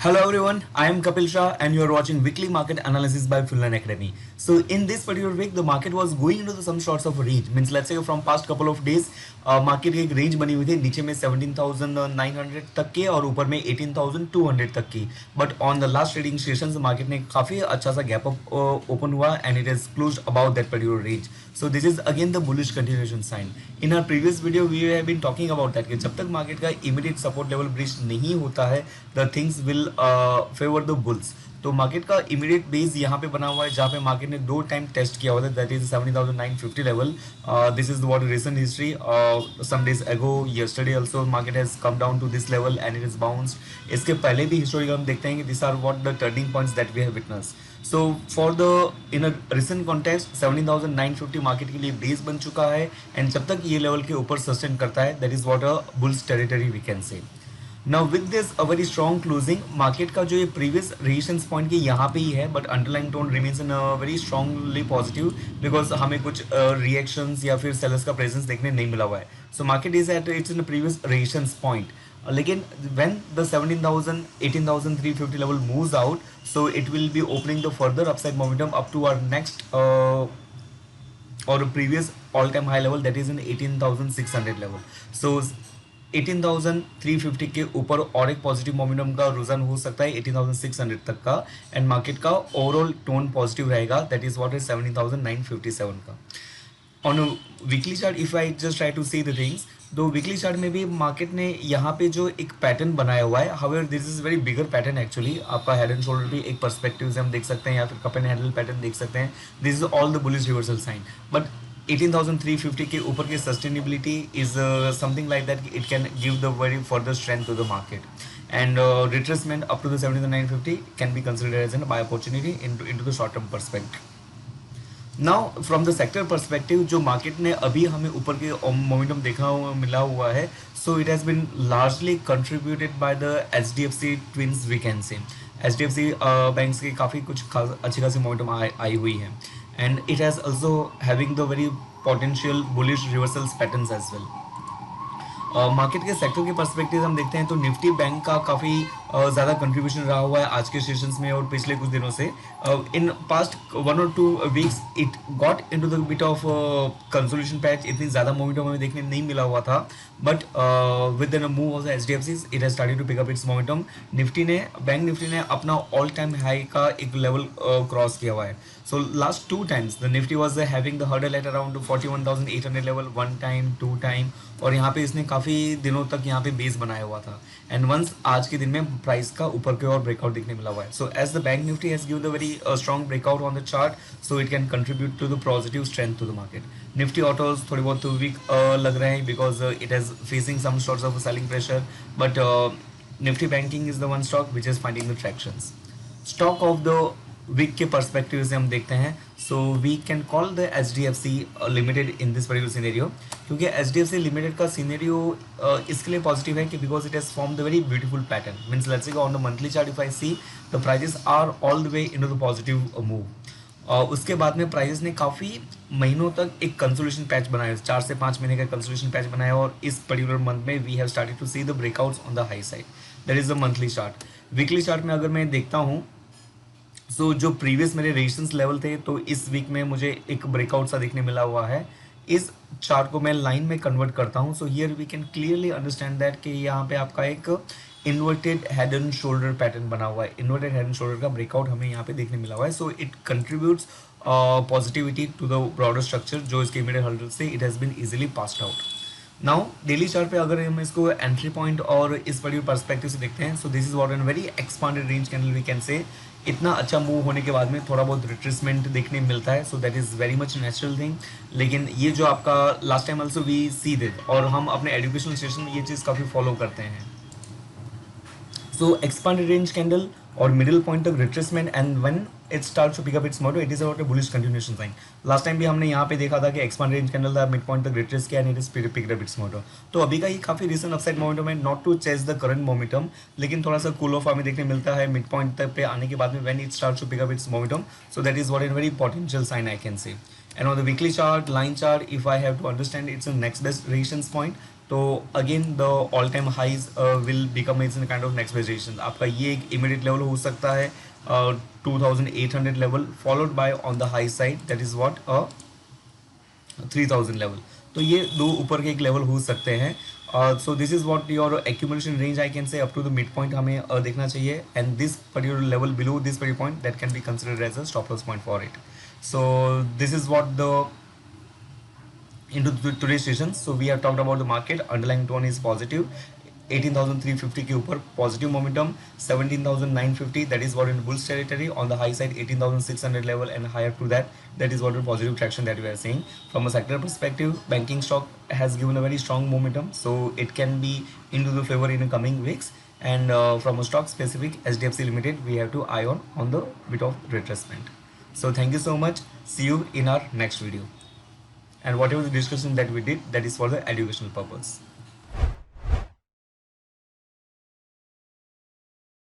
Hello everyone, I am Kapil Shah and you are watching weekly market analysis by Fullan Academy. So in this particular week, the market was going into some sorts of range. Means let's say from past couple of days, market की एक range बनी हुई थी नीचे में 17,900 तक के और ऊपर में 18,200 तक की. But on the last trading sessions, market ने काफी अच्छा सा gap up open हुआ and it has closed above that particular range. So this is again the bullish continuation sign. In our previous video, we have been talking about that कि जब तक market का immediate support level breach नहीं होता है, the things will favor the bulls. तो market का immediate base यहाँ पे बना हुआ है जहाँ पे मार्केट ने दो टाइम टेस्ट किया हुआ था, that is 70,950 level. This is what recent history. Some days ago yesterday also market has come down to this level and it is bounced. इसके पहले भी हिस्टोरिकल हम देखते हैं कि this are what the turning points that we have witness. So for the in a recent context 17,950 market के लिए base बन चुका है एंड जब तक ये लेवल के ऊपर सस्टेन करता है, that is what a bulls territory we can say. Now with this uh very strong closing, market का जो ये प्रीवियस रेजिस्टेंस पॉइंट की यहाँ पे ही है, but underline tone remains in very strongly positive because हमें कुछ रिएक्शंस या फिर सेलर्स का प्रेजेंस देखने नहीं मिला हुआ है. So market is at it's in previous resistance point. लेकिन when the 17,000 18,350 level moves out, so it will be opening the further upside momentum up to our next or previous all time high level, that is in 18,600 level. So 18,350 के ऊपर और एक positive momentum का रुझान हो सकता है 18,600 तक का एंड मार्केट का ओवरऑल टोन पॉजिटिव रहेगा, दैट इज व्हाट इज 17,957 का. On weekly chart if I just try to see the things, तो वीकली चार्ट में भी मार्केट ने यहाँ पे जो एक पैटर्न बनाया हुआ है, however this is very bigger pattern actually. आपका हेड एंड शोल्डर भी एक पर्सपेक्टिव से हम देख सकते हैं या फिर कप एंड हैंडल पैटर्न देख सकते हैं. This is all the bullish reversal sign, but 18,350 के ऊपर की sustainability is something like that it can give the very further strength to the market and retracement up to the 17,950 can be considered as an buy opportunity into the short term perspective. Now from the sector perspective, जो market ने अभी हमें ऊपर के momentum देखा हुआ मिला हुआ है, so it has been largely contributed by the HDFC twins we can say. HDFC banks की काफ़ी कुछ अच्छी खासी मोमेंटम आई हुई है and it has also having the very potential bullish reversals patterns as well. Market के सेक्टर के पर्सपेक्टिव हम देखते हैं तो निफ्टी बैंक का काफ़ी ज़्यादा कंट्रीब्यूशन रहा हुआ है आज के सेशंस में और पिछले कुछ दिनों से. In past 1 or 2 weeks it got into the bit of consolidation patch. इतनी ज़्यादा मोमेंटम हमें देखने नहीं मिला हुआ था, but with the move of HDFC it has started to pick up its momentum. Bank Nifty ने अपना ऑल टाइम हाई का एक लेवल क्रॉस किया हुआ है. So last two times the Nifty was having the hurdle at around 41,800 level, one time, two time, और यहाँ पे इसने काफ़ी दिनों तक यहाँ पे बेस बनाया हुआ था एंड वंस आज के दिन में प्राइस का ऊपर की ओर ब्रेकआउट देखने मिला हुआ है. So as the bank Nifty has give the very strong breakout on the chart, so it can contribute to the positive strength to the market. Nifty autos थोड़ी बहुत वीक लग रहे हैं because it has facing some sorts of selling pressure, but Nifty banking is the one stock which is finding the tractions. Stock of the week के perspective से हम देखते हैं, so we can call the HDFC limited in this particular scenario, क्योंकि HDFC limited का scenario इसके लिए positive है कि because it has form the very beautiful pattern. Means let's say on the monthly chart if I see the prices are all the way into the positive move. उसके बाद में prices ने काफ़ी महीनों तक एक कंसोलिडेशन पैच बनाया, 4 से 5 महीने का कंसोलिडेशन पैच बनाया और इस पर्टिकुलर मंथ में we have started to see the breakouts on the high side. That is the monthly chart. Weekly chart में अगर मैं देखता हूँ, सो जो प्रीवियस मेरे रेजिस्टेंस लेवल थे, तो इस वीक में मुझे एक ब्रेकआउट सा देखने मिला हुआ है. इस चार्ट को मैं लाइन में कन्वर्ट करता हूँ, so here we can clearly understand that कि यहाँ पे आपका एक inverted head and shoulder pattern बना हुआ है. इन्वर्टेड हेड एंड शोल्डर का ब्रेकआउट हमें यहाँ पे देखने मिला हुआ है. So it contributes positivity to the broader structure, जो इसके इमीडिएट हर्डल से it has been easily passed out. Now daily chart पे अगर हम इसको एंट्री पॉइंट और इस पर्टिकुलर पर्सपेक्टिव से देखते हैं, so this is what an very expanded range candle we can say. इतना अच्छा मूव होने के बाद में थोड़ा बहुत रिट्रेसमेंट देखने मिलता है, so that is very much natural thing. लेकिन ये जो आपका last time also we see that और हम अपने एजुकेशनल सेशन में ये चीज़ काफ़ी फॉलो करते हैं. सो एक्सपांडेड रेंज कैंडल और मिडिल पॉइंट तक retracement and when it starts to pick up its motto, it is about a bullish continuation sign. Last time भी हमने यहाँ पे देखा था कि एक्सपांड रेंज कैंडल था, मिड पॉइंट तक रिट्रेस किया and it is pick up its motto. तो अभी का ये काफी रिसेंट अपसाइड मोमेंटम है, not to chase the current momentum, लेकिन थोड़ा सा कूल ऑफ हमें देखने मिलता है मिड पॉइंट तक पे आने के बाद में when it starts to pick up its momentum. So that is what is very potential sign I can say. And on the weekly chart, line chart, if I have to understand, it's a next best resistance point. तो again the all time highs will become is in kind of next variation. आपका ये एक immediate level हो सकता है 2800 level, followed by on the high side that is what 3000 level. तो ये दो ऊपर के एक लेवल हो सकते हैं. So this is what your accumulation range I can say up to the mid point हमें देखना चाहिए. And this particular level below this particular point that can be considered as a stop loss point for it. So this is what the into today's session. So we have talked about the market. Underlying tone is positive. 18,350 के ऊपर positive momentum. 17,950 that is what in bullish territory. On the high side 18,600 level and higher to that. That is what the positive traction that we are seeing. From a sector perspective, banking stock has given a very strong momentum. So it can be into the favor in the coming weeks. And from a stock specific HDFC Limited, we have to eye on the bit of retracement. So thank you so much. See you in our next video. And whatever the discussion that we did, that is for the educational purpose.